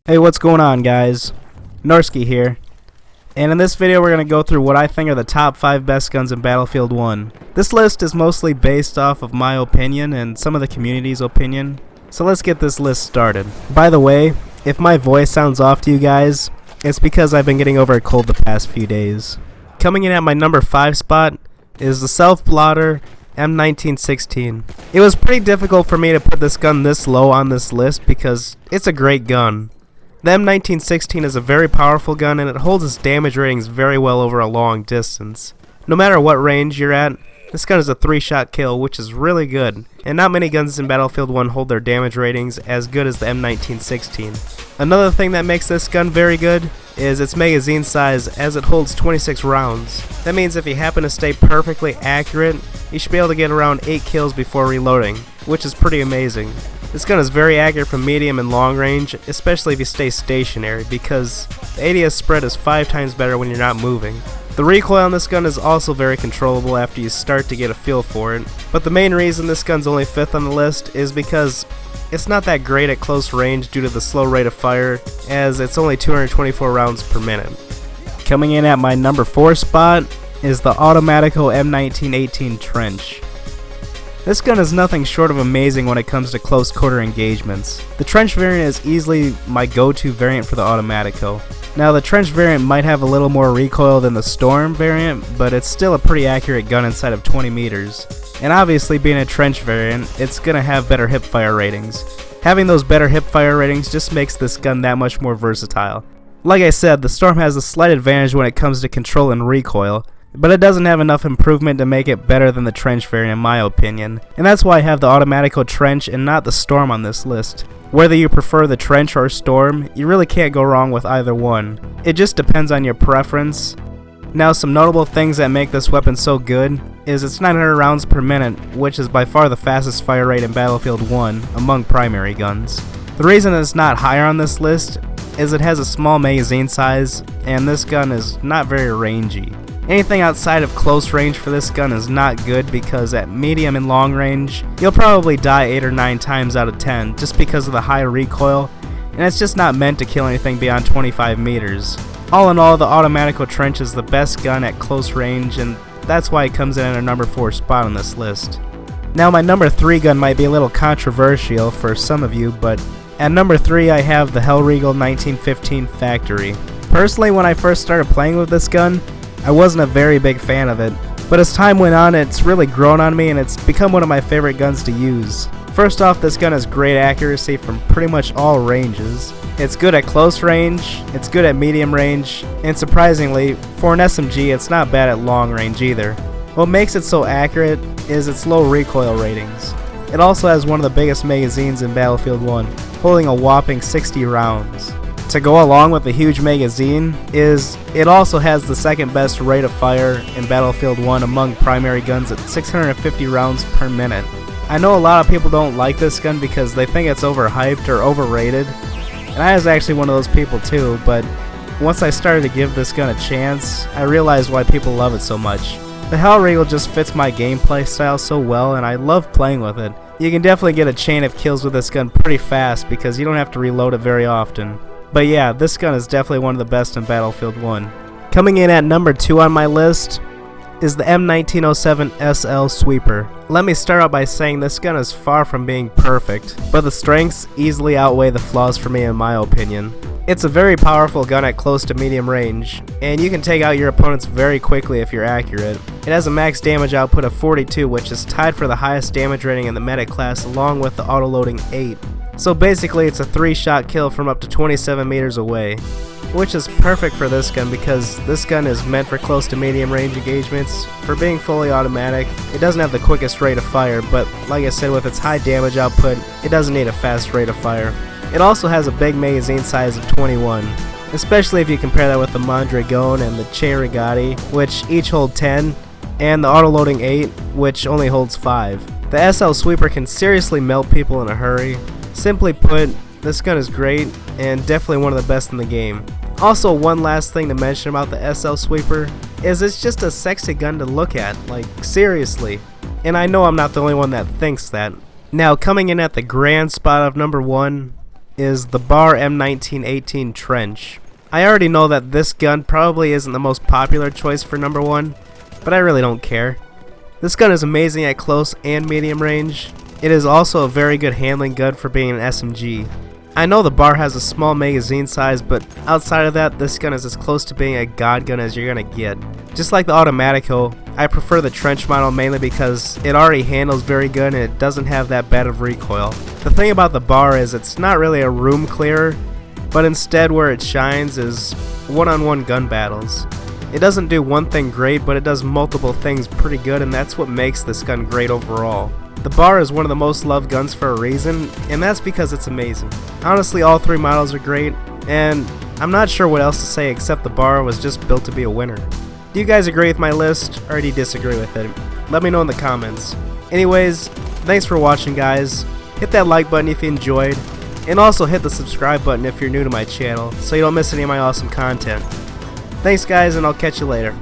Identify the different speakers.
Speaker 1: Hey, what's going on, guys? Norsky here, and in this video we're going to go through what I think are the top 5 best guns in Battlefield 1. This list is mostly based off of my opinion and some of the community's opinion, so let's get this list started. By the way, if my voice sounds off to you guys, it's because I've been getting over a cold the past few days. Coming in at my number 5 spot is the self-plotter M1916. It was pretty difficult for me to put this gun this low on this list because it's a great gun. The M1916 is a very powerful gun and it holds its damage ratings very well over a long distance. No matter what range you're at, this gun is a 3-shot kill, which is really good, and not many guns in Battlefield 1 hold their damage ratings as good as the M1916. Another thing that makes this gun very good is its magazine size, as it holds 26 rounds. That means if you happen to stay perfectly accurate, you should be able to get around 8 kills before reloading, which is pretty amazing. This gun is very accurate from medium and long range, especially if you stay stationary, because the ADS spread is 5 times better when you're not moving. The recoil on this gun is also very controllable after you start to get a feel for it, but the main reason this gun's only 5th on the list is because it's not that great at close range due to the slow rate of fire, as it's only 224 rounds per minute. Coming in at my number 4 spot is the Automatico M1918 Trench. This gun is nothing short of amazing when it comes to close quarter engagements. The Trench variant is easily my go-to variant for the Automatico. Now the Trench variant might have a little more recoil than the Storm variant, but it's still a pretty accurate gun inside of 20 meters. And obviously being a Trench variant, it's gonna have better hipfire ratings. Having those better hipfire ratings just makes this gun that much more versatile. Like I said, the Storm has a slight advantage when it comes to control and recoil, but it doesn't have enough improvement to make it better than the Trench variant in my opinion, and that's why I have the Automatico Trench and not the Storm on this list. Whether you prefer the Trench or Storm, you really can't go wrong with either one. It just depends on your preference. Now, some notable things that make this weapon so good is it's 900 rounds per minute, which is by far the fastest fire rate in Battlefield 1 among primary guns. The reason it's not higher on this list is it has a small magazine size, and this gun is not very rangy. Anything outside of close range for this gun is not good because at medium and long range, you'll probably die 8 or 9 times out of 10 just because of the high recoil, and it's just not meant to kill anything beyond 25 meters. All in all, the Automatico Trench is the best gun at close range, and that's why it comes in at our number 4 spot on this list. Now my number 3 gun might be a little controversial for some of you, but at number 3 I have the Hellrigel 1915 Factory. Personally, when I first started playing with this gun, I wasn't a very big fan of it, but as time went on it's really grown on me and it's become one of my favorite guns to use. First off, this gun has great accuracy from pretty much all ranges. It's good at close range, it's good at medium range, and surprisingly, for an SMG it's not bad at long range either. What makes it so accurate is its low recoil ratings. It also has one of the biggest magazines in Battlefield 1, holding a whopping 60 rounds. To go along with the huge magazine is it also has the second best rate of fire in Battlefield 1 among primary guns at 650 rounds per minute. I know a lot of people don't like this gun because they think it's overhyped or overrated, and I was actually one of those people too, but once I started to give this gun a chance, I realized why people love it so much. The Hellrigel just fits my gameplay style so well and I love playing with it. You can definitely get a chain of kills with this gun pretty fast because you don't have to reload it very often. But yeah, this gun is definitely one of the best in Battlefield 1. Coming in at number 2 on my list is the M1907 SL Sweeper. Let me start out by saying this gun is far from being perfect, but the strengths easily outweigh the flaws for me in my opinion. It's a very powerful gun at close to medium range, and you can take out your opponents very quickly if you're accurate. It has a max damage output of 42, which is tied for the highest damage rating in the medic class along with the autoloading 8. So basically it's a 3-shot kill from up to 27 meters away, which is perfect for this gun because this gun is meant for close to medium range engagements. For being fully automatic, it doesn't have the quickest rate of fire, but like I said, with its high damage output, it doesn't need a fast rate of fire. It also has a big magazine size of 21, especially if you compare that with the Mondragon and the Che Rigati, which each hold 10, and the autoloading 8, which only holds 5. The SL Sweeper can seriously melt people in a hurry. Simply put, this gun is great and definitely one of the best in the game. Also, one last thing to mention about the SL Sweeper is it's just a sexy gun to look at, like seriously. And I know I'm not the only one that thinks that. Now, coming in at the grand spot of number 1 is the Bar M1918 Trench. I already know that this gun probably isn't the most popular choice for number 1, but I really don't care. This gun is amazing at close and medium range. It is also a very good handling gun for being an SMG. I know the Bar has a small magazine size, but outside of that, this gun is as close to being a god gun as you're gonna get. Just like the Automatico, I prefer the Trench model mainly because it already handles very good and it doesn't have that bad of recoil. The thing about the Bar is it's not really a room clearer, but instead where it shines is one-on-one gun battles. It doesn't do one thing great, but it does multiple things pretty good, and that's what makes this gun great overall. The Bar is one of the most loved guns for a reason, and that's because it's amazing. Honestly, all 3 models are great, and I'm not sure what else to say except the Bar was just built to be a winner. Do you guys agree with my list, or do you disagree with it? Let me know in the comments. Anyways, thanks for watching, guys. Hit that like button if you enjoyed, and also hit the subscribe button if you're new to my channel so you don't miss any of my awesome content. Thanks guys, and I'll catch you later.